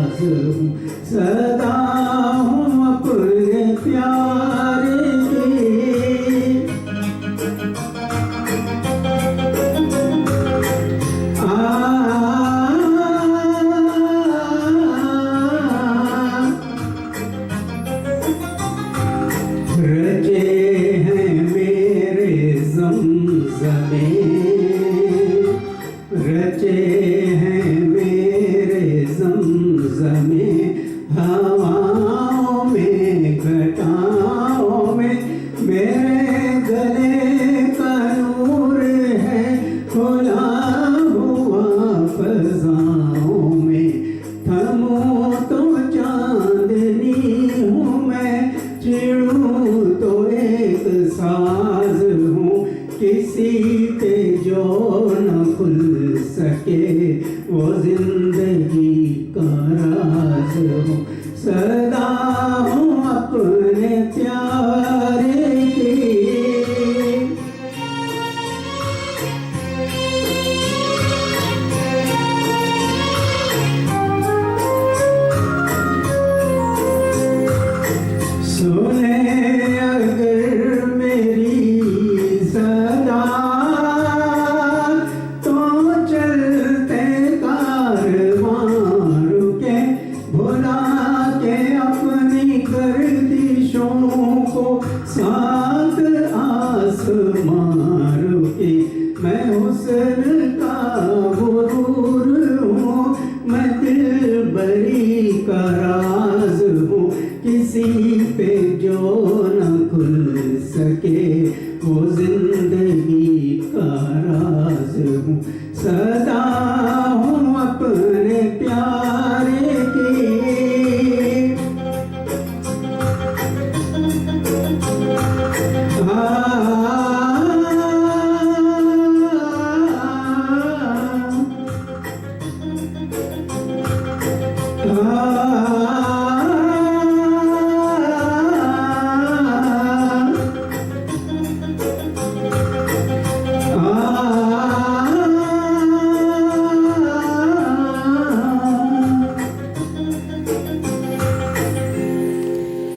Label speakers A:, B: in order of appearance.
A: राज हूँ, सदा हूँ अपने प्यारे की। रचे हैं मेरे ज़मज़मे, रचे हैं मेरे ज़मज़मे, हवाओं में घटाओं में मेरे गले का नूर है, खुला हुआ फ़ज़ाओं में थमूं तो चांदनी हूँ मैं, चिड़ूं तो एक साज हूँ, किसी पे जो न खुल सके वो जिंदगी का राज हूँ, सदा हूँ अपने प्यारे की। सुने अगर मेरी सदा तो चलते कारवां रुके, भुला के अपनी गर्दिशों को साथ आसमां रुके। मैं हुस्न का गुरूर हूँ, मैं दिलबरी का